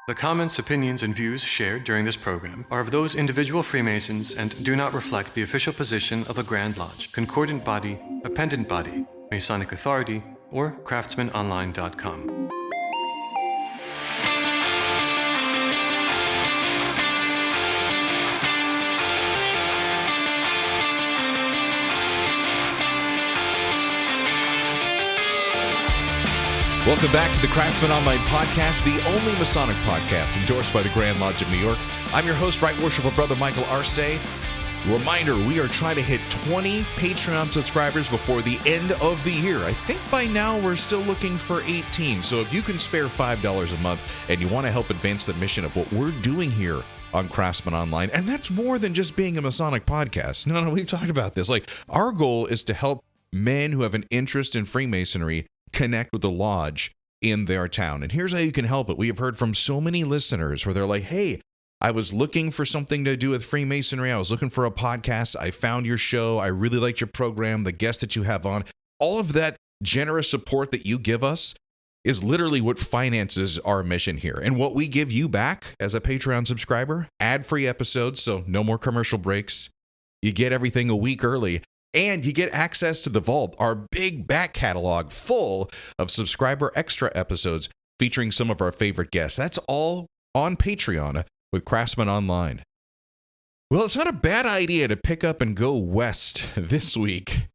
The comments, opinions, and views shared during this program are of those individual Freemasons and do not reflect the official position of a Grand Lodge, concordant body, appendant body, Masonic Authority, or craftsmanonline.com. Welcome back to the Craftsman Online Podcast, the only Masonic podcast endorsed by the Grand Lodge of New York. I'm your host, Right Worshipful Brother Michael Arce. Reminder, we are trying to hit 20 Patreon subscribers before the end of the year. I think by now we're still looking for 18. So if you can spare $5 a month and you want to help advance the mission of what we're doing here on Craftsman Online, and that's more than just being a Masonic podcast. No, we've talked about this. Like, our goal is to help men who have an interest in Freemasonry connect with the lodge in their town. And here's how you can help it. We have heard from so many listeners where they're like, hey, I was looking for something to do with Freemasonry. I was looking for a podcast. I found your show. I really liked your program, the guests that you have on. All of that generous support that you give us is literally what finances our mission here. And what we give you back as a Patreon subscriber, ad-free episodes, so no more commercial breaks. You get everything a week early. And you get access to the Vault, our big back catalog full of subscriber extra episodes featuring some of our favorite guests. That's all on Patreon with Craftsman Online. Well, it's not a bad idea to pick up and go west this week.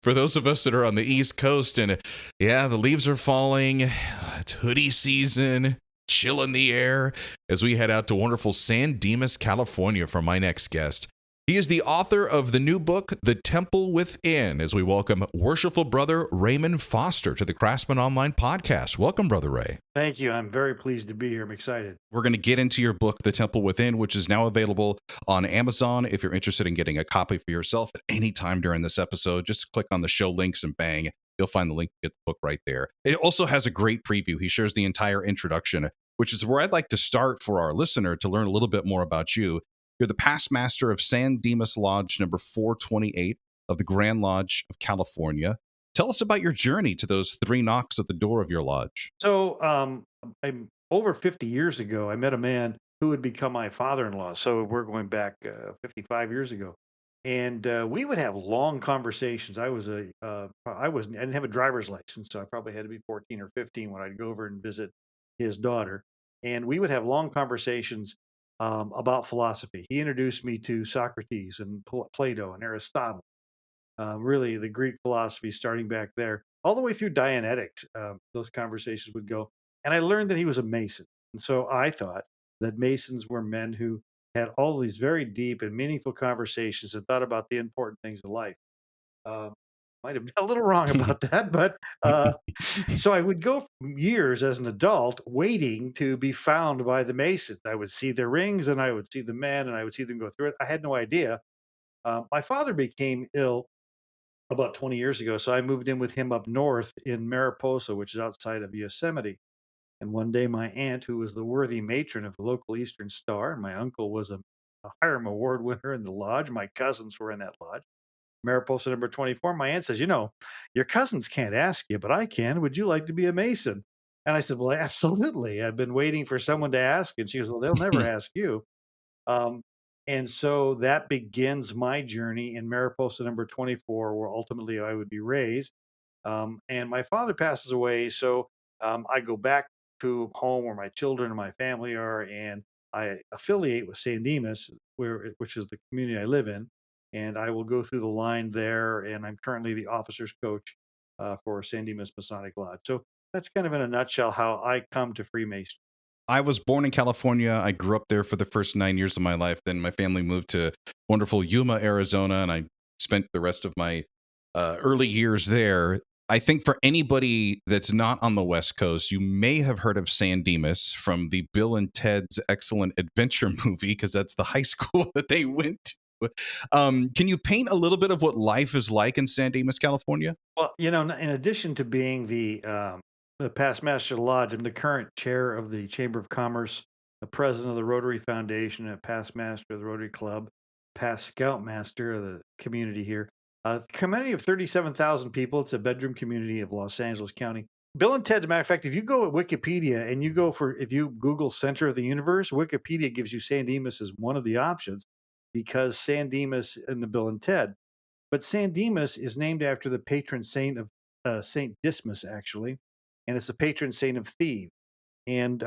For those of us that are on the East Coast, and yeah, the leaves are falling, it's hoodie season, chill in the air, as we head out to wonderful San Dimas, California for my next guest. He is the author of the new book, The Temple Within, as we welcome worshipful brother Raymond Foster to the Craftsman Online podcast. Welcome, Brother Ray. Thank you. I'm very pleased to be here. I'm excited. We're going to get into your book, The Temple Within, which is now available on Amazon. If you're interested in getting a copy for yourself at any time during this episode, just click on the show links and bang, you'll find the link to get the book right there. It also has a great preview. He shares the entire introduction, which is where I'd like to start for our listener to learn a little bit more about you. You're the past master of San Dimas Lodge number 428 of the Grand Lodge of California. Tell us about your journey to those 3 knocks at the door of your lodge. So, I'm over 50 years ago, I met a man who would become my father-in-law. So we're going back 55 years ago, and we would have long conversations. I didn't have a driver's license, so I probably had to be 14 or 15 when I'd go over and visit his daughter, and we would have long conversations about philosophy. He introduced me to Socrates and Plato and Aristotle, really the Greek philosophy starting back there, all the way through Dianetics. Those conversations would go. And I learned that he was a Mason. And so I thought that Masons were men who had all these very deep and meaningful conversations and thought about the important things of life. Um, might have been a little wrong about that, but so I would go years as an adult waiting to be found by the Masons. I would see their rings and I would see the men and I would see them go through it. I had no idea. My father became ill about 20 years ago. So I moved in with him up north in Mariposa, which is outside of Yosemite. And one day, my aunt, who was the worthy matron of the local Eastern Star, and my uncle was a Hiram Award winner in the lodge. My cousins were in that lodge, Mariposa number 24. My aunt says, your cousins can't ask you, but I can. Would you like to be a Mason? And I said, well, absolutely. I've been waiting for someone to ask. And she goes, well, they'll never ask you. Um, and so that begins my journey in Mariposa number 24, where ultimately I would be raised. And my father passes away. So I go back to home where my children and my family are, and I affiliate with San Dimas, which is the community I live in. And I will go through the line there. And I'm currently the officers coach for San Dimas Masonic Lodge. So that's kind of in a nutshell how I come to Freemasonry. I was born in California. I grew up there for the first 9 years of my life. Then my family moved to wonderful Yuma, Arizona, and I spent the rest of my early years there. I think for anybody that's not on the West Coast, you may have heard of San Dimas from the Bill and Ted's Excellent Adventure movie, because that's the high school that they went to. Can you paint a little bit of what life is like in San Dimas, California? Well, in addition to being the past master of the lodge, I'm the current chair of the Chamber of Commerce, the president of the Rotary Foundation, a past master of the Rotary Club, past scoutmaster of the community here. A community of 37,000 people. It's a bedroom community of Los Angeles County. Bill and Ted, as a matter of fact, if you go at Wikipedia and if you Google center of the universe, Wikipedia gives you San Dimas as one of the options because San Dimas in the Bill and Ted. But San Dimas is named after the patron saint of Saint Dismas, actually, and it's the patron saint of thieves. And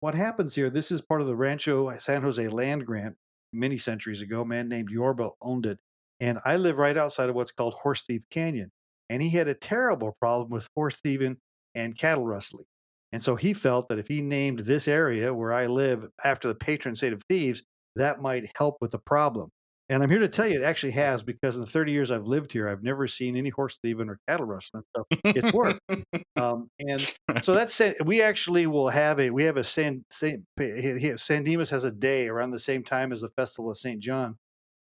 what happens here, this is part of the Rancho San Jose land grant many centuries ago. A man named Yorba owned it. And I live right outside of what's called Horse Thief Canyon. And he had a terrible problem with horse thieving and cattle rustling. And so he felt that if he named this area where I live after the patron saint of thieves, that might help with the problem. And I'm here to tell you it actually has, because in the 30 years I've lived here, I've never seen any horse thieving or cattle rustling. So it's worked. And so that's San we actually will have a we have a San Dimas has a day around the same time as the Festival of St. John.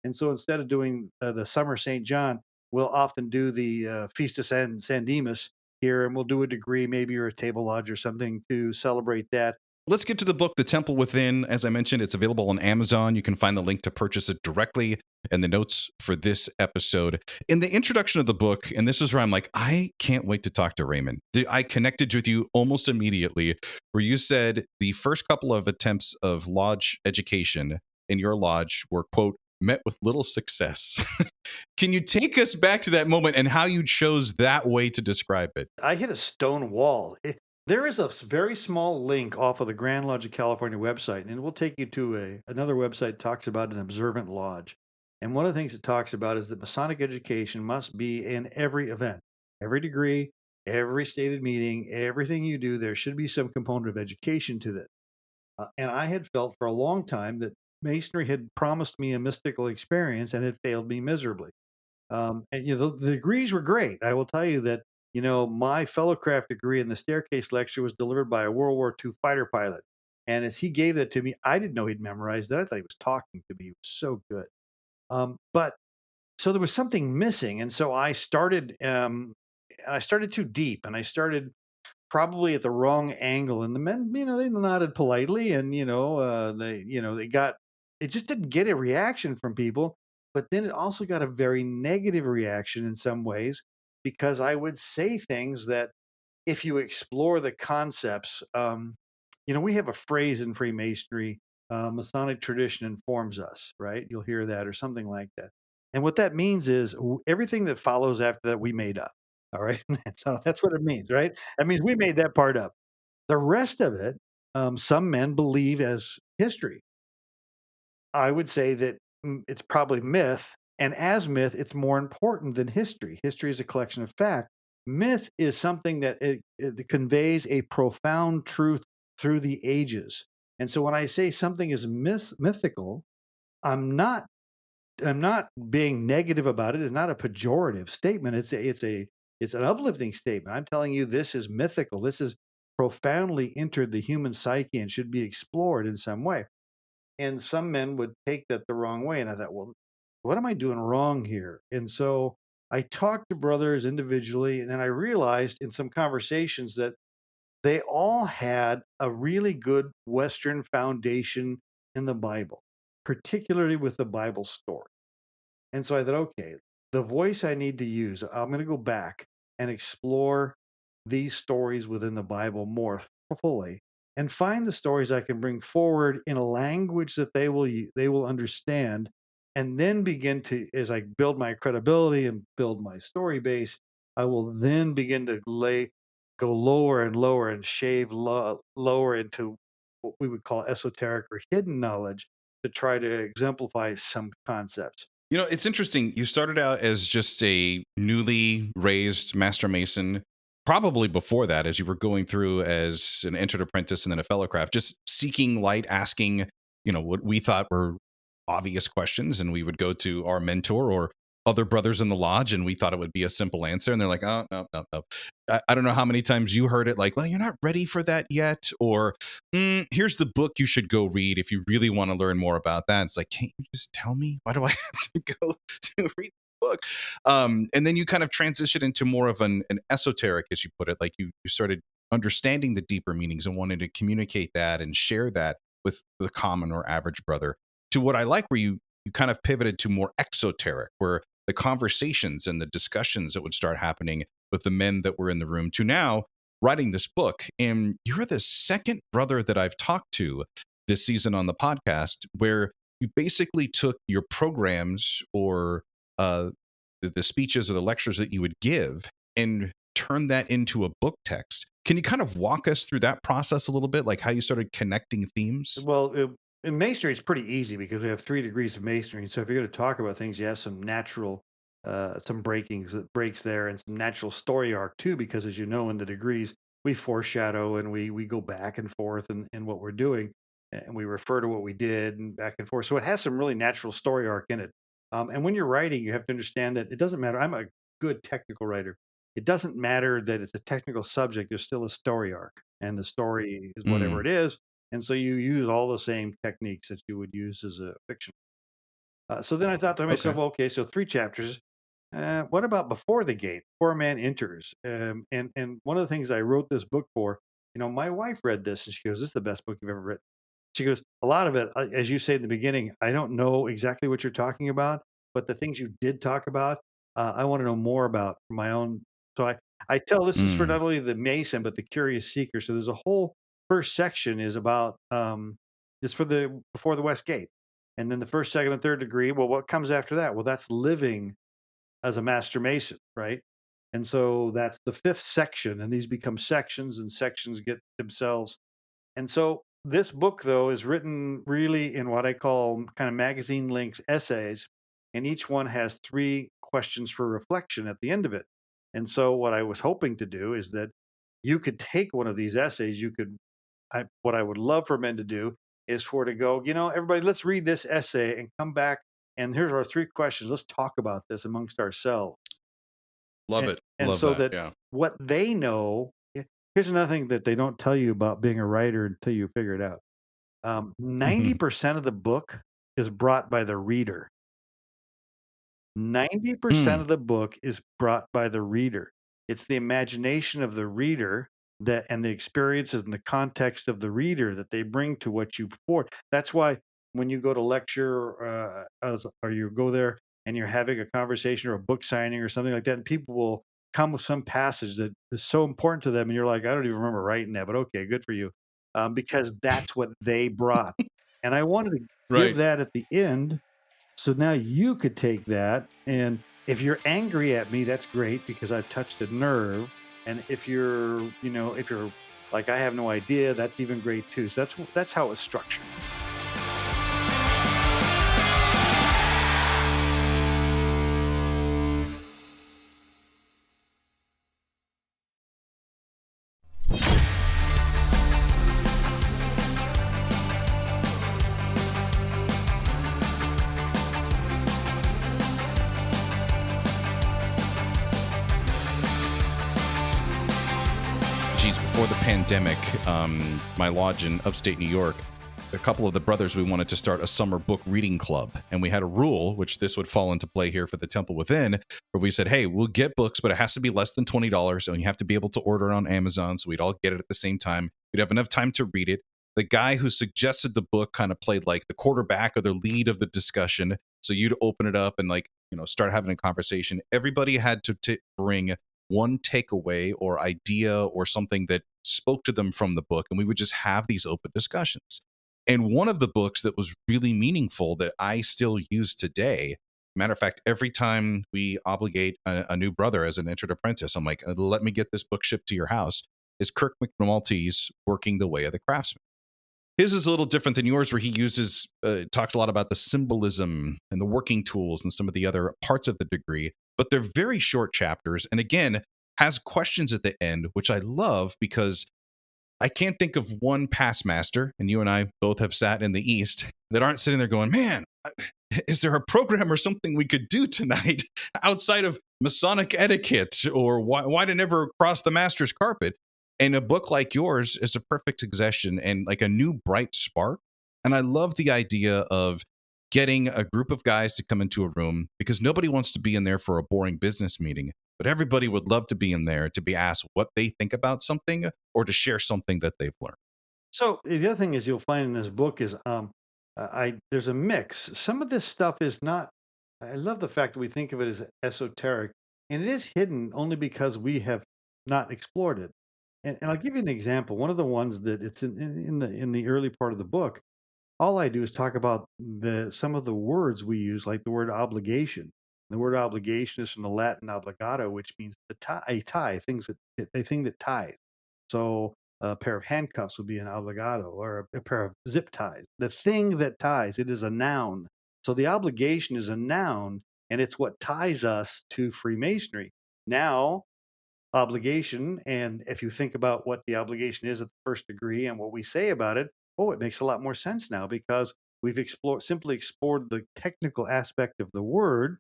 And so instead of doing, the Summer St. John, we'll often do the, Feast of San Dimas here, and we'll do a degree, maybe, or a table lodge or something to celebrate that. Let's get to the book, The Temple Within. As I mentioned, it's available on Amazon. You can find the link to purchase it directly in the notes for this episode. In the introduction of the book, and this is where I'm like, I can't wait to talk to Raymond. I connected with you almost immediately, where you said the first couple of attempts of lodge education in your lodge were, quote, met with little success. Can you take us back to that moment and how you chose that way to describe it? I hit a stone wall. There is a very small link off of the Grand Lodge of California website, and it will take you to another website that talks about an observant lodge. And one of the things it talks about is that Masonic education must be in every event, every degree, every stated meeting, everything you do. There should be some component of education to this. And I had felt for a long time that Masonry had promised me a mystical experience and had failed me miserably. And the degrees were great. I will tell you that, my fellowcraft degree in the staircase lecture was delivered by a World War II fighter pilot. And as he gave that to me, I didn't know he'd memorized that. I thought he was talking to me. He was so good. But so there was something missing. And so I started too deep, and I started probably at the wrong angle. And the men, they nodded politely, and, it just didn't get a reaction from people. But then it also got a very negative reaction in some ways, because I would say things that, if you explore the concepts, we have a phrase in Freemasonry, Masonic tradition informs us, right? You'll hear that or something like that. And what that means is, everything that follows after that we made up. All right. So that's what it means, right? That means we made that part up. The rest of it, some men believe as history. I would say that, it's probably myth, and as myth, it's more important than history. History is a collection of fact. Myth is something that it conveys a profound truth through the ages. And so when I say something is mythical, I'm not I'm not being negative about it. It's not a pejorative statement. It's an uplifting statement. I'm telling you, this is mythical. This is profoundly entered the human psyche and should be explored in some way. And some men would take that the wrong way. And I thought, well, what am I doing wrong here? And so I talked to brothers individually, and then I realized in some conversations that they all had a really good Western foundation in the Bible, particularly with the Bible story. And so I thought, okay, the voice I need to use, I'm going to go back and explore these stories within the Bible more fully, and find the stories I can bring forward in a language that they will understand, and then begin to, as I build my credibility and build my story base, I will then begin to go lower and lower and shave lower into what we would call esoteric or hidden knowledge, to try to exemplify some concepts. You know, it's interesting. You started out as just a newly raised master mason. Probably before that, as you were going through as an entered apprentice and then a fellow craft, just seeking light, asking, what we thought were obvious questions. And we would go to our mentor or other brothers in the lodge, and we thought it would be a simple answer. And they're like, oh, no, no, no. I don't know how many times you heard it like, well, you're not ready for that yet. Or here's the book you should go read if you really want to learn more about that. It's like, can't you just tell me? Why do I have to go to read the book? And then you kind of transition into more of an esoteric, as you put it, like you started understanding the deeper meanings and wanted to communicate that and share that with the common or average brother, to what I like, where you kind of pivoted to more exoteric, where the conversations and the discussions that would start happening with the men that were in the room, to now writing this book. And you're the second brother that I've talked to this season on the podcast where you basically took your programs or uh, the speeches or the lectures that you would give and turned that into a book text. Can you kind of walk us through that process a little bit, like how you started connecting themes? Well, in masonry, it's pretty easy because we have 3 degrees of masonry. So if you're going to talk about things, you have some natural, some breaks there, and some natural story arc too. Because as you know, in the degrees, we foreshadow and we go back and forth in what we're doing, and we refer to what we did and back and forth. So it has some really natural story arc in it. And when you're writing, you have to understand that it doesn't matter. I'm a good technical writer. It doesn't matter that it's a technical subject. There's still a story arc, and the story is whatever Mm, it is, and so you use all the same techniques that you would use as a fiction. So then I thought to okay. myself, well, okay, so 3 chapters. What about before the gate? Before a man enters. And one of the things I wrote this book for, my wife read this and she goes, "This is the best book you've ever written." She goes, "A lot of it, as you say in the beginning, I don't know exactly what you're talking about, but the things you did talk about, I want to know more about for my own." So I tell this is for Mm, not only the Mason but the curious seeker. So there's a whole first section is about is for the before the West Gate, and then the first, second, and third degree. Well, what comes after that? Well, that's living as a master mason, right? And so that's the fifth section, and these become sections, and sections get themselves. And so this book, though, is written really in what I call kind of magazine length essays, and each one has 3 questions for reflection at the end of it. And so what I was hoping to do is that you could take one of these essays, what I would love for men to do is for to go, everybody, let's read this essay and come back. And here's our 3 questions. Let's talk about this amongst ourselves. love And, it. and Love so that. that Yeah. what they know, here's another thing that they don't tell you about being a writer until you figure it out. 90% of the book is brought by the reader. 90% Mm, of the book is brought by the reader. It's the imagination of the reader that and the experiences and the context of the reader that they bring to what you report. That's why when you go to lecture or you go there and you're having a conversation or a book signing or something like that, and people will come with some passage that is so important to them, and you're like, I don't even remember writing that, but okay, good for you, because that's what they brought. And I wanted to give right. that at the end so now you could take that, and if you're angry at me, that's great because I've touched a nerve. And if you're like, I have no idea, that's even great too. So that's how it's structured. Geez, before the pandemic, my lodge in upstate New York, a couple of the brothers, we wanted to start a summer book reading club. And we had a rule, which this would fall into play here for the Temple Within, where we said, hey, we'll get books, but it has to be less than $20. And you have to be able to order it on Amazon. So we'd all get it at the same time. We'd have enough time to read it. The guy who suggested the book kind of played like the quarterback or the lead of the discussion. So you'd open it up and start having a conversation. Everybody had to bring one takeaway or idea or something that spoke to them from the book, and we would just have these open discussions. And one of the books that was really meaningful that I still use today, matter of fact, every time we obligate a new brother as an entered apprentice, I'm like, let me get this book shipped to your house, is Kirk McNulty's Working the Way of the Craftsman. His is a little different than yours, where he talks a lot about the symbolism and the working tools and some of the other parts of the degree, but they're very short chapters. And again, has questions at the end, which I love because I can't think of one past master, and you and I both have sat in the East, that aren't sitting there going, man, is there a program or something we could do tonight outside of Masonic etiquette, or why to never cross the master's carpet? And a book like yours is a perfect suggestion and like a new bright spark. And I love the idea of getting a group of guys to come into a room, because nobody wants to be in there for a boring business meeting, but everybody would love to be in there to be asked what they think about something or to share something that they've learned. So the other thing is you'll find in this book is I there's a mix. Some of this stuff is not. I love the fact that we think of it as esoteric, and it is hidden only because we have not explored it. And I'll give you an example. One of the ones that it's in the early part of the book, all I do is talk about the some of the words we use, like the word obligation. The word obligation is from the Latin obligato, which means to tie, a tie, things that a thing that ties. So a pair of handcuffs would be an obligato, or a pair of zip ties. The thing that ties, it is a noun. So the obligation is a noun, and it's what ties us to Freemasonry. Now, obligation, and if you think about what the obligation is at the first degree and what we say about it, oh, it makes a lot more sense now because we've explored the technical aspect of the word,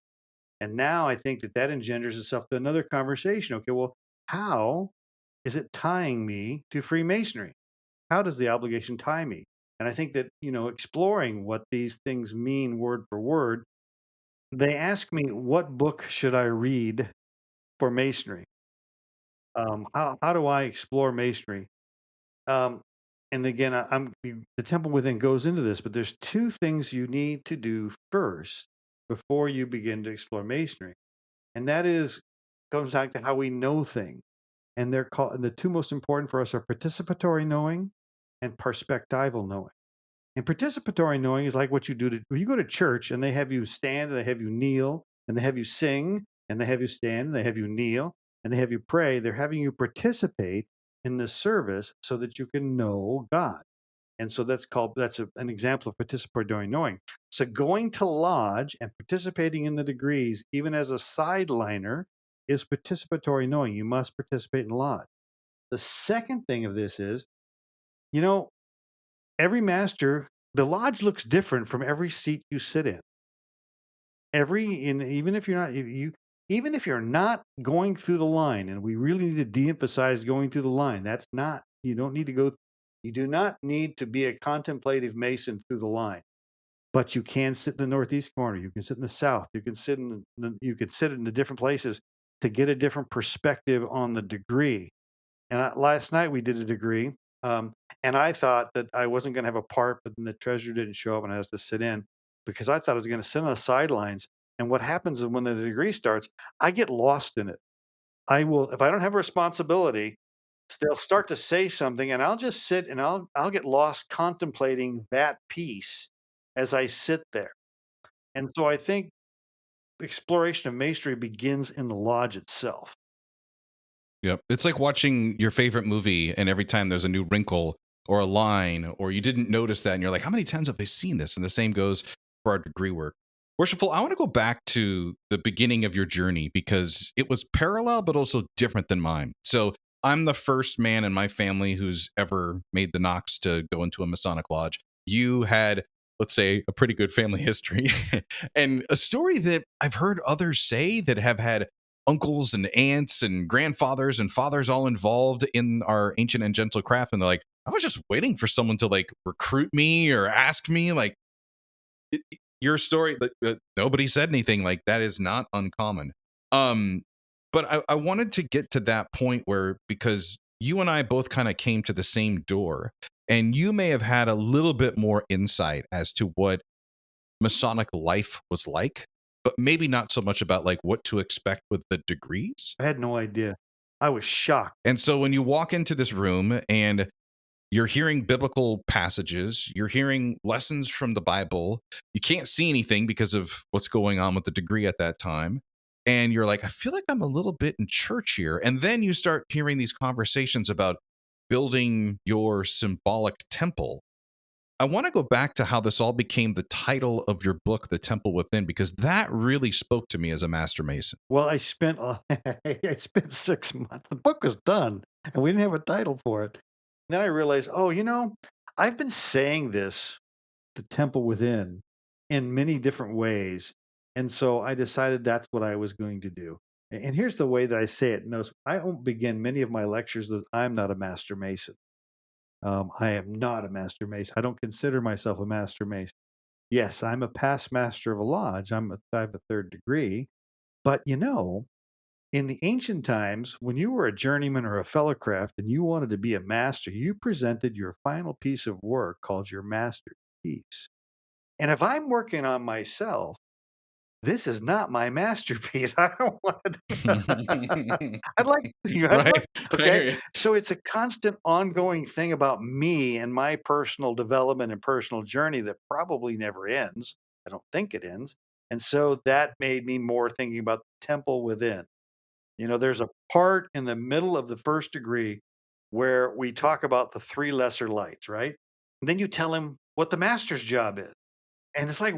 and now I think that that engenders itself to another conversation. Okay, well, how is it tying me to Freemasonry? How does the obligation tie me? And I think that, exploring what these things mean word for word, they ask me, what book should I read for Masonry? How do I explore Masonry? Um, and again, the temple within goes into this, but there's two things you need to do first before you begin to explore Masonry, and that is comes back to how we know things. And they're called, and the two most important for us are participatory knowing and perspectival knowing. And participatory knowing is like what you do when you go to church and they have you stand and they have you kneel and they have you sing and they have you stand and they have you kneel and they have you pray. They're having you participate in the service so that you can know God. And so an example of participatory knowing. So going to lodge and participating in the degrees, even as a sideliner, is participatory knowing. You must participate in lodge. The second thing of this is, you know, every master, the lodge looks different from every seat you sit in. Even if you're not, if you even if you're not going through the line, and we really need to de-emphasize going through the line. That's not you don't need to go. You do not need to be a contemplative Mason through the line, but you can sit in the northeast corner. You can sit in the south. You can sit you can sit in the different places to get a different perspective on the degree. And last night we did a degree, um, and I thought that I wasn't going to have a part, but then the treasurer didn't show up, and I had to sit in because I thought I was going to sit on the sidelines. And what happens is when the degree starts, I get lost in it. I will, if I don't have a responsibility, they'll start to say something, and I'll just sit and I'll get lost contemplating that piece as I sit there. And so I think exploration of masonry begins in the lodge itself. Yep. It's like watching your favorite movie, and every time there's a new wrinkle or a line, or you didn't notice that, and you're like, how many times have I seen this? And the same goes for our degree work. Worshipful, I want to go back to the beginning of your journey because it was parallel, but also different than mine. So I'm the first man in my family who's ever made the knocks to go into a Masonic lodge. You had, let's say, a pretty good family history and a story that I've heard others say that have had uncles and aunts and grandfathers and fathers all involved in our ancient and gentle craft. And they're like, I was just waiting for someone to like recruit me or ask me. Like, your story, nobody said anything. Like, that is not uncommon. Um, but I wanted to get to that point where, because you and I both kind of came to the same door, and you may have had a little bit more insight as to what Masonic life was like, but maybe not so much about like what to expect with the degrees. I had no idea. I was shocked. And so when you walk into this room and you're hearing biblical passages, you're hearing lessons from the Bible, you can't see anything because of what's going on with the degree at that time. And you're like, I feel like I'm a little bit in church here. And then you start hearing these conversations about building your symbolic temple. I want to go back to how this all became the title of your book, The Temple Within, because that really spoke to me as a master mason. Well, I spent 6 months. The book was done, and we didn't have a title for it. Then I realized, oh, I've been saying this, the temple within, in many different ways, and so I decided that's what I was going to do. And here's the way that I say it. Notice I won't begin many of my lectures with "I'm not a master mason." I am not a master mason. I don't consider myself a master mason. Yes, I'm a past master of a lodge. I have a third degree, but in the ancient times, when you were a journeyman or a fellowcraft and you wanted to be a master, you presented your final piece of work called your master's piece. And if I'm working on myself, this is not my masterpiece. I don't want I'd like I'd Right. like I okay? hear you. So it's a constant ongoing thing about me and my personal development and personal journey that probably never ends. I don't think it ends. And so that made me more thinking about the temple within. There's a part in the middle of the first degree where we talk about the three lesser lights, right? And then you tell him what the master's job is. And it's like,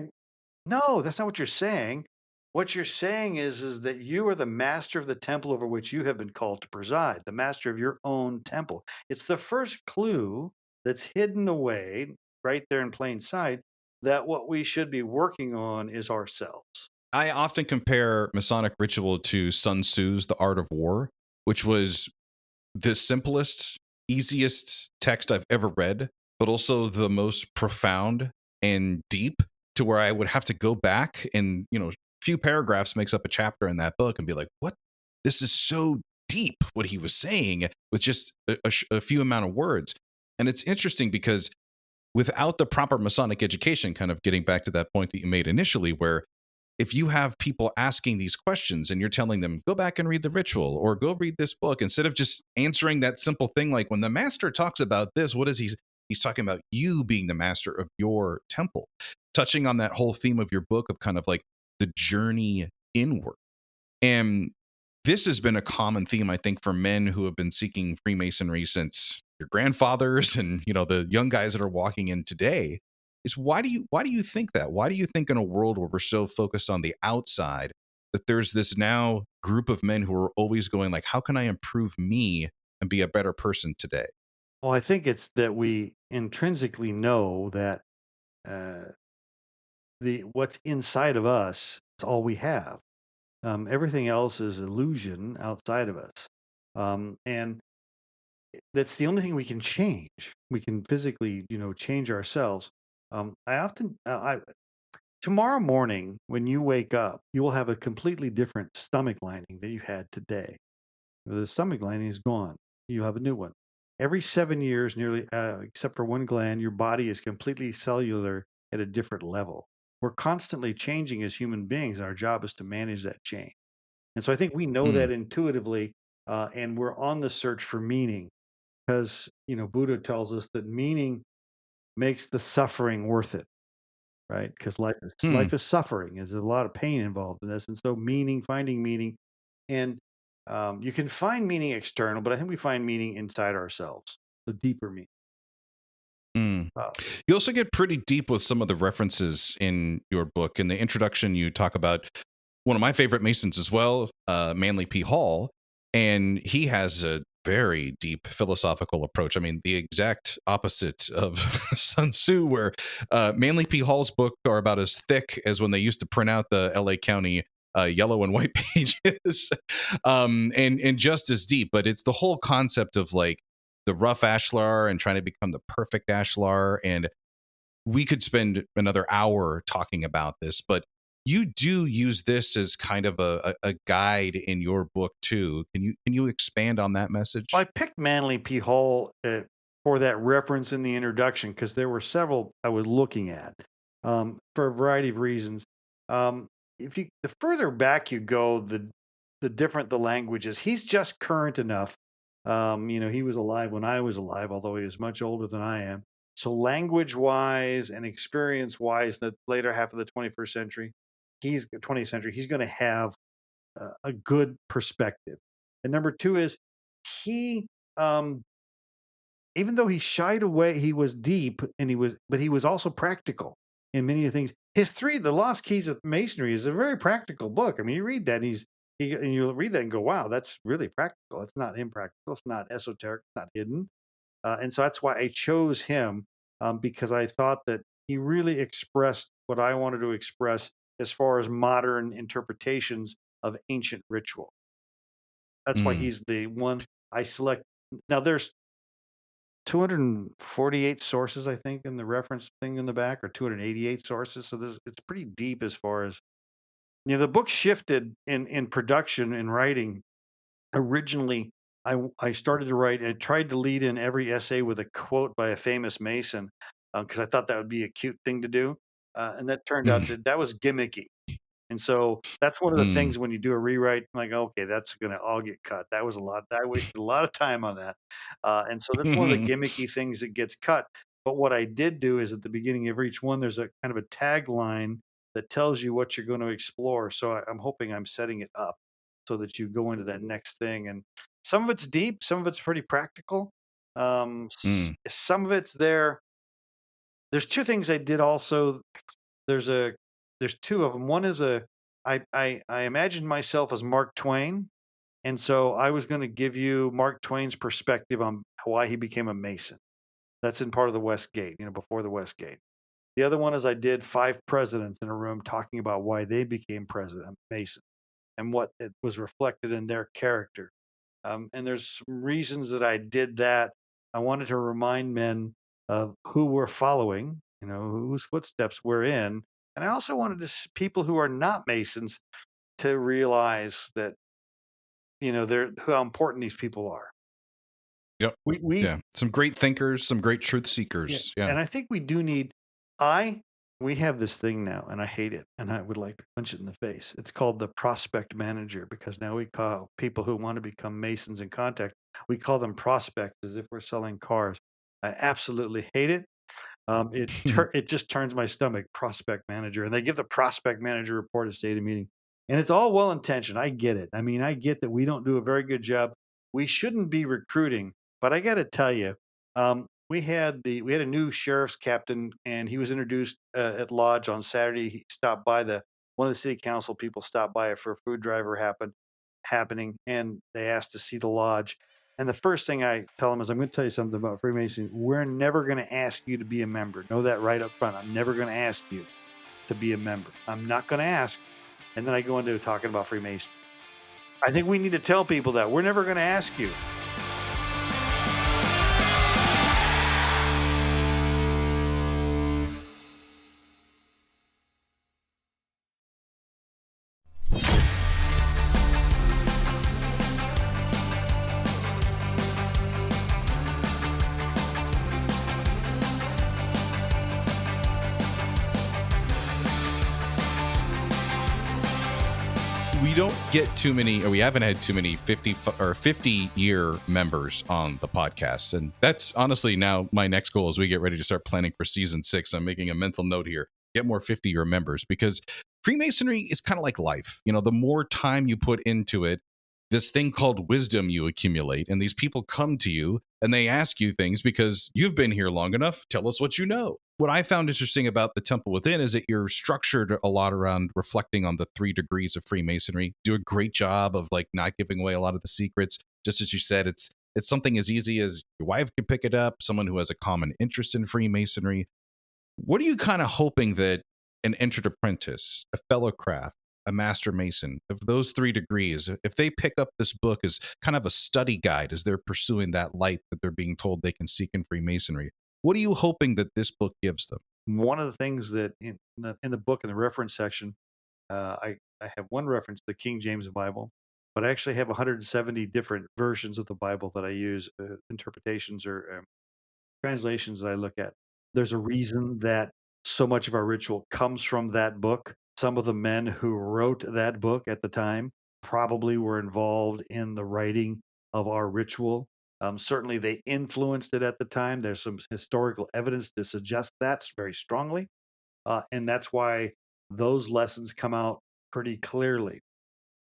no, that's not what you're saying. What you're saying is that you are the master of the temple over which you have been called to preside, the master of your own temple. It's the first clue that's hidden away right there in plain sight that what we should be working on is ourselves. I often compare Masonic ritual to Sun Tzu's The Art of War, which was the simplest, easiest text I've ever read, but also the most profound and deep, to where I would have to go back and, few paragraphs makes up a chapter in that book and be like, what? This is so deep what he was saying with just a few amount of words. And it's interesting because without the proper Masonic education, kind of getting back to that point that you made initially, where if you have people asking these questions and you're telling them, go back and read the ritual or go read this book, instead of just answering that simple thing like, when the master talks about this, what is he's talking about you being the master of your temple, touching on that whole theme of your book of kind of like the journey inward. And this has been a common theme, I think, for men who have been seeking Freemasonry since your grandfathers and, the young guys that are walking in today. Is why do you think that? Why do you think in a world where we're so focused on the outside that there's this now group of men who are always going like, how can I improve me and be a better person today? Well, I think it's that we intrinsically know that uh, the what's inside of us is all we have. Everything else is illusion outside of us. And that's the only thing we can change. We can physically, change ourselves. I often, tomorrow morning when you wake up, you will have a completely different stomach lining than you had today. The stomach lining is gone. You have a new one. Every 7 years, nearly, except for one gland, your body is completely cellular at a different level. We're constantly changing as human beings. Our job is to manage that change. And so I think we know Mm, that intuitively, and we're on the search for meaning because, Buddha tells us that meaning makes the suffering worth it, right? Because mm. life is suffering. There's a lot of pain involved in this. And so finding meaning, and you can find meaning external, but I think we find meaning inside ourselves, the deeper meaning. Mm. Uh, You also get pretty deep with some of the references in your book. In the introduction, you talk about one of my favorite Masons as well, Manly P. Hall, and he has a very deep philosophical approach. I mean, the exact opposite of Sun Tzu, where Manly P. Hall's book are about as thick as when they used to print out the L.A. County yellow and white pages, and just as deep. But it's the whole concept of like the rough ashlar and trying to become the perfect ashlar. And we could spend another hour talking about this, but you do use this as kind of a guide in your book too. Can you expand on that I message? picked Manly P. Hall for that reference in the introduction because there were several I was looking at for a variety of reasons. If you the further back you go, the different the languages. He's just current enough. He was alive when I was alive, although he was much older than I am. So language wise and experience wise, the later half of the 21st century, 20th century, he's going to have a good perspective. And number two is he, um, even though he shied away, he was deep and but he was also practical in many of the things. The Lost Keys of Masonry is a very practical book. I mean, you read that, and and you read that and go, wow, that's really practical. It's not impractical. It's not esoteric. It's not hidden. And so that's why I chose him because I thought that he really expressed what I wanted to express as far as modern interpretations of ancient ritual. That's why Mm, he's the one I select. Now there's 248 sources, I think, in the reference thing in the back, or 288 sources. So it's pretty deep as far as the book shifted in production and writing. Originally, I started to write. I tried to lead in every essay with a quote by a famous Mason because I thought that would be a cute thing to do, and that turned out mm, that was gimmicky. And so that's one of the Mm. things when you do a rewrite, like, okay, that's going to all get cut. That was a lot. I wasted a lot of time on that. And so that's one of the gimmicky things that gets cut. But what I did do is at the beginning of each one, there's a kind of a tagline that tells you what you're going to explore. So I'm hoping I'm setting it up so that you go into that next thing. And some of it's deep, some of it's pretty practical. Mm. Some of it's there. There's two things I did also. There's a there's two of them. One is I imagined myself as Mark Twain, and so I was going to give you Mark Twain's perspective on why he became a Mason. That's in part of the West Gate, before the West Gate. The other one is I did 5 presidents in a room talking about why they became president Mason and what it was reflected in their character. And there's some reasons that I did that. I wanted to remind men of who we're following, whose footsteps we're in. And I also wanted people who are not Masons to realize that, they're how important these people are. Yep. We Yeah. Some great thinkers, some great truth Yeah, seekers. Yeah. and I think we do need. I We have this thing now, and I hate it, and I would like to punch it in the face. It's called the prospect manager because now we call people who want to become Masons in contact. We call them prospects as if we're selling cars. I absolutely hate it. It just turns my stomach. Prospect manager, and they give the prospect manager report at state meeting, and it's all well intentioned. I get it. I mean, I get that we don't do a very good job. We shouldn't be recruiting, but I got to tell you, we had a new sheriff's captain, and he was introduced at lodge on Saturday. He stopped by the one of the city council people stopped by for a food drive happening, and they asked to see the lodge. And the first thing I tell them is, I'm going to tell you something about Freemasonry. We're never going to ask you to be a member. Know that right up front. I'm never going to ask you to be a member. I'm not going to ask. And then I go into talking about Freemasonry. I think we need to tell people that we're never going to ask you. We don't get too many, or we haven't had too many 50-year members on the podcast. And that's honestly now my next goal as we get ready to start planning for season 6. I'm making a mental note here. Get more 50-year members, because Freemasonry is kind of like life. The more time you put into it, this thing called wisdom you accumulate, and these people come to you and they ask you things because you've been here long enough. Tell us what you know. What I found interesting about the Temple Within is that you're structured a lot around reflecting on the 3 degrees of Freemasonry. Do a great job of not giving away a lot of the secrets. Just as you said, it's something as easy as your wife can pick it up, someone who has a common interest in Freemasonry. What are you kind of hoping that an entered apprentice, a fellow craft, a master mason of those 3 degrees, if they pick up this book as kind of a study guide as they're pursuing that light that they're being told they can seek in Freemasonry, what are you hoping that this book gives them? One of the things that in the book in the reference section, I have one reference to the King James Bible, but I actually have 170 different versions of the Bible that I use, interpretations or translations that I look at. There's a reason that so much of our ritual comes from that book. Some of the men who wrote that book at the time probably were involved in the writing of our ritual. Certainly, they influenced it at the time. There's some historical evidence to suggest that very strongly. And that's why those lessons come out pretty clearly.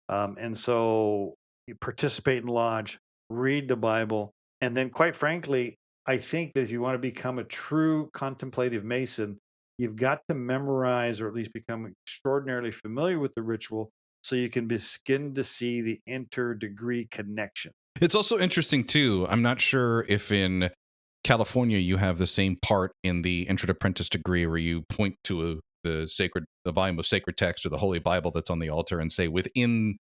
And so you participate in lodge, read the Bible, and then, quite frankly, I think that if you want to become a true contemplative Mason, you've got to memorize or at least become extraordinarily familiar with the ritual so you can begin to see the inter-degree connection. It's also interesting too. I'm not sure if in California you have the same part in the entered apprentice degree where you point to the volume of sacred text or the Holy Bible that's on the altar and say within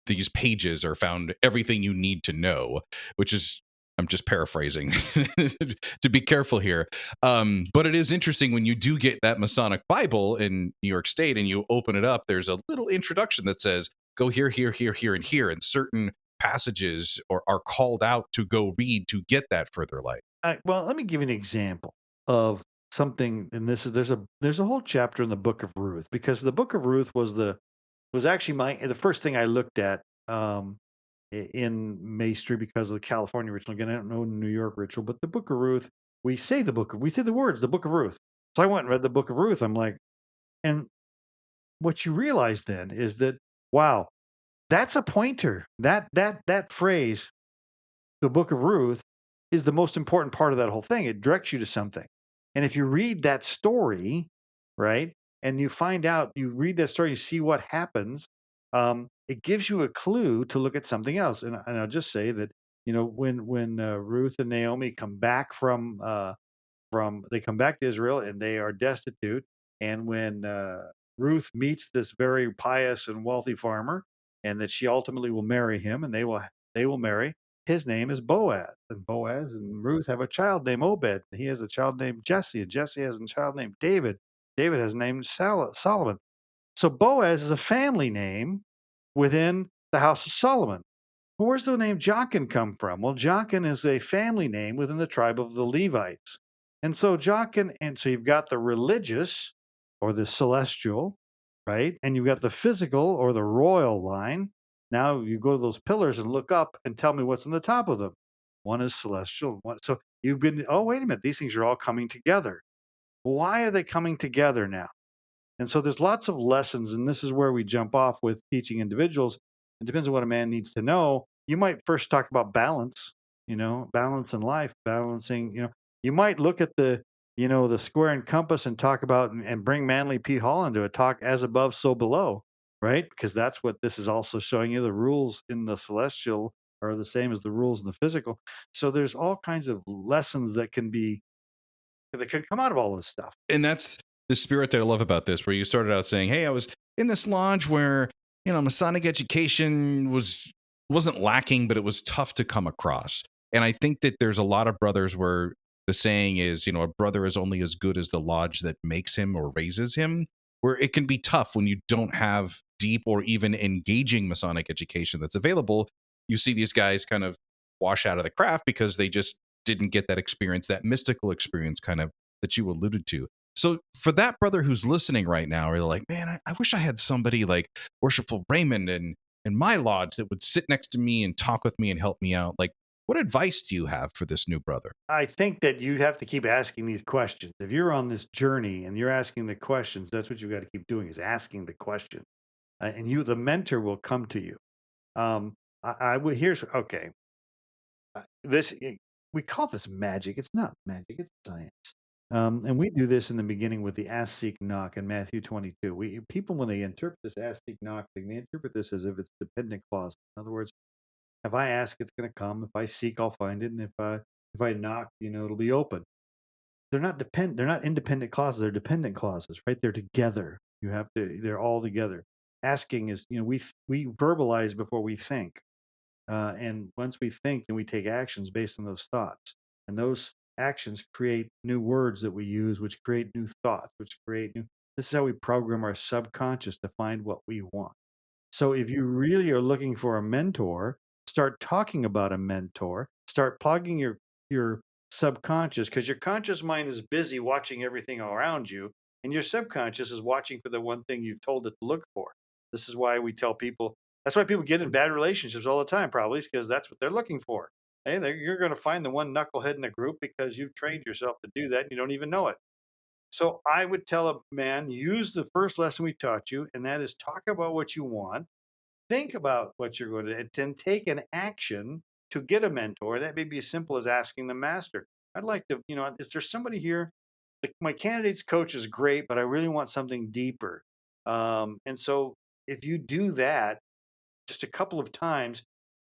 these pages are found everything you need to know, which is, I'm just paraphrasing to be careful here. But it is interesting when you do get that Masonic Bible in New York State and you open it up, there's a little introduction that says, go here, here, here, here, and here. And certain passages are called out to go read to get that further light. Well, let me give you an example of something, and this is there's a whole chapter in the Book of Ruth, because the Book of Ruth was actually the first thing I looked at in Maestry because of the California ritual. Again, I don't know the New York ritual, but the Book of Ruth, we say the words, the Book of Ruth. So I went and read the Book of Ruth. I'm like, and what you realize then is that, wow, that's a pointer. That phrase, the Book of Ruth, is the most important part of that whole thing. It directs you to something. And if you read that story, right, and you find out, you read that story, you see what happens, it gives you a clue to look at something else. And I'll just say that, when Ruth and Naomi come back from they come back to Israel and they are destitute. And when Ruth meets this very pious and wealthy farmer, and that she ultimately will marry him, and they will marry. His name is Boaz, and Boaz and Ruth have a child named Obed. He has a child named Jesse, and Jesse has a child named David. David has a name Solomon. So Boaz is a family name within the house of Solomon. Well, where's the name Jachin come from? Well, Jachin is a family name within the tribe of the Levites. And so Jachin, and so you've got the religious or the celestial, right? And you've got the physical or the royal line. Now you go to those pillars and look up and tell me what's on the top of them. One is celestial. So you've been, oh, wait a minute, these things are all coming together. Why are they coming together now? And so there's lots of lessons, and this is where we jump off with teaching individuals. It depends on what a man needs to know. You might first talk about balance, balance in life, balancing, you might look at the square and compass and talk about and bring Manly P. Hall into a talk as above, so below, right? Because that's what this is also showing you. The rules in the celestial are the same as the rules in the physical. So there's all kinds of lessons that can come out of all this stuff. And that's the spirit that I love about this, where you started out saying, hey, I was in this lodge where, Masonic education wasn't lacking, but it was tough to come across. And I think that there's a lot of brothers where the saying is, a brother is only as good as the lodge that makes him or raises him, where it can be tough when you don't have deep or even engaging Masonic education that's available. You see these guys kind of wash out of the craft because they just didn't get that experience, that mystical experience kind of that you alluded to. So for that brother who's listening right now, or like, man, I wish I had somebody like Worshipful Raymond in my lodge that would sit next to me and talk with me and help me out. Like, what advice do you have for this new brother? I think that you have to keep asking these questions. If you're on this journey and you're asking the questions, that's what you've got to keep doing, is asking the question. And the mentor will come to you. I would, here's, okay. This, we call this magic. It's not magic, it's science. And we do this in the beginning with the ask, seek, knock in Matthew 22. People, when they interpret this ask, seek, knock thing, they interpret this as if it's dependent clause. In other words, if I ask, it's going to come. If I seek, I'll find it. And if I knock, it'll be open. They're not independent clauses, they're dependent clauses, right? They're together. They're all together. Asking is, we verbalize before we think. And once we think, then we take actions based on those thoughts. And those actions create new words that we use, which create new thoughts, which create new. This is how we program our subconscious to find what we want. So if you really are looking for a mentor, start talking about a mentor. Start plugging your subconscious, because your conscious mind is busy watching everything around you, and your subconscious is watching for the one thing you've told it to look for. This is why we tell people. That's why people get in bad relationships all the time, probably, because that's what they're looking for. Hey, you're going to find the one knucklehead in the group because you've trained yourself to do that and you don't even know it. So I would tell a man, use the first lesson we taught you, and that is talk about what you want, think about what you're going to, and then take an action to get a mentor. That may be as simple as asking the master. I'd like to, is there somebody here? My candidate's coach is great, but I really want something deeper. And so if you do that just a couple of times,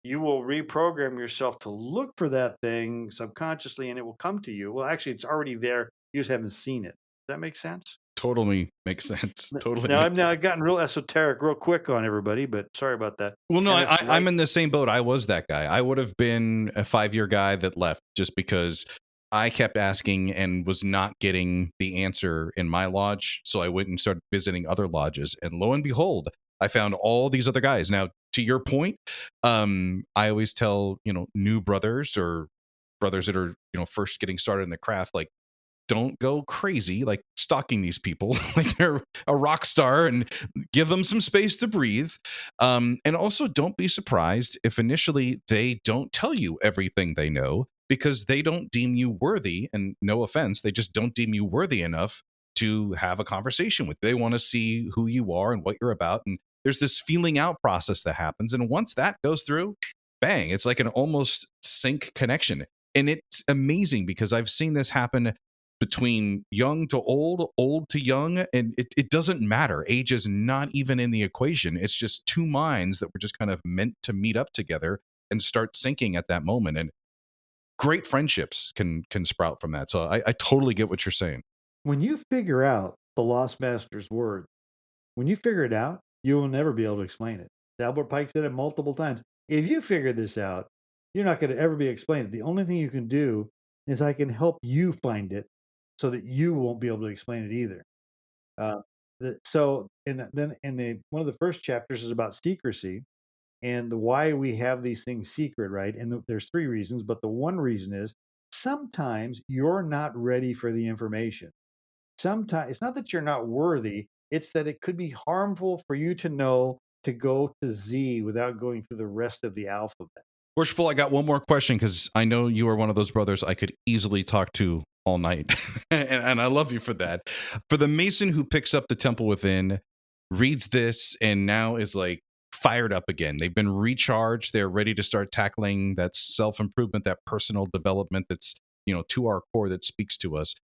you will reprogram yourself to look for that thing subconsciously and it will come to you. Well, actually, it's already there. You just haven't seen it. Does that make sense? Totally makes sense. Totally Now, makes sense. I've gotten real esoteric real quick on everybody, but sorry about that. Well, no, And it's I'm in the same boat. I was that guy. I would have been a 5-year guy that left just because I kept asking and was not getting the answer in my lodge. So I went and started visiting other lodges, and lo and behold, I found all these other guys. Now, to your point, I always tell new brothers or brothers that are first getting started in the craft, like, don't go crazy, like stalking these people like they're a rock star, and give them some space to breathe. And also don't be surprised if initially they don't tell you everything they know, because they don't deem you worthy. And no offense, they just don't deem you worthy enough to have a conversation with. They want to see who you are and what you're about. And there's this feeling out process that happens. And once that goes through, bang, it's like an almost sync connection. And it's amazing because I've seen this happen between young to old, old to young, and it doesn't matter. Age is not even in the equation. It's just two minds that were just kind of meant to meet up together and start syncing at that moment. And great friendships can sprout from that. So I totally get what you're saying. When you figure out the Lost Master's word, when you figure it out, you will never be able to explain it. Albert Pike said it multiple times. If you figure this out, you're not going to ever be explained. The only thing you can do is I can help you find it so that you won't be able to explain it either. Uh, so, and then in the one of the first chapters is about secrecy and why we have these things secret, right? And there's three reasons, but the one reason is sometimes you're not ready for the information. Sometimes it's not that you're not worthy, it's that it could be harmful for you to know to go to Z without going through the rest of the alphabet. Worshipful, I got one more question because I know you are one of those brothers I could easily talk to all night. and I love you for that. For the Mason who picks up the Temple Within, reads this, and now is like fired up again. They've been recharged. They're ready to start tackling that self-improvement, that personal development that's, to our core, that speaks to us.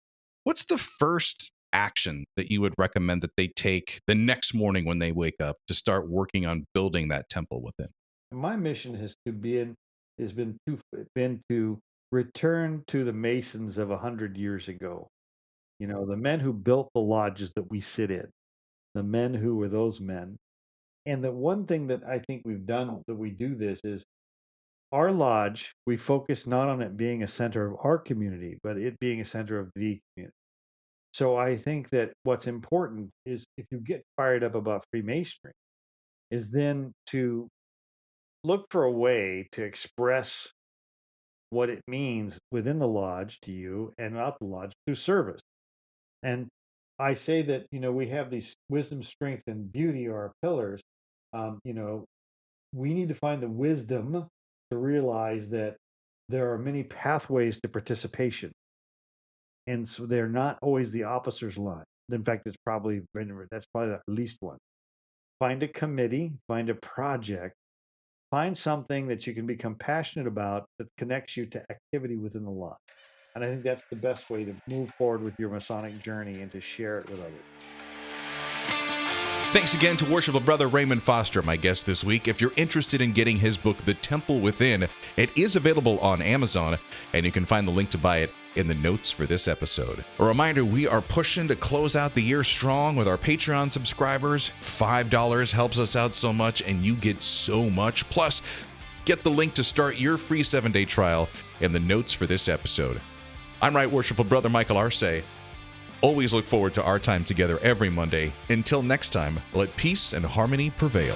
What's the first action that you would recommend that they take the next morning when they wake up to start working on building that temple within? My mission has been to return to the Masons of 100 years ago. The men who built the lodges that we sit in, the men who were those men. And the one thing that I think we've done that we do this is our lodge, we focus not on it being a center of our community, but it being a center of the community. So I think that what's important is if you get fired up about Freemasonry, is then to look for a way to express what it means within the lodge to you and out the lodge through service. And I say that, we have these wisdom, strength, and beauty are our pillars. We need to find the wisdom to realize that there are many pathways to participation. And so they're not always the officer's line. In fact, that's probably the least one. Find a committee, find a project, find something that you can become passionate about that connects you to activity within the lodge. And I think that's the best way to move forward with your Masonic journey and to share it with others. Thanks again to Worshipful Brother Raymond Foster, my guest this week. If you're interested in getting his book, The Temple Within, it is available on Amazon, and you can find the link to buy it in the notes for this episode. A reminder, we are pushing to close out the year strong with our Patreon subscribers. $5 helps us out so much, and you get so much. Plus, get the link to start your free 7-day trial in the notes for this episode. I'm Right Worshipful Brother Michael Arce. Always look forward to our time together every Monday. Until next time, let peace and harmony prevail.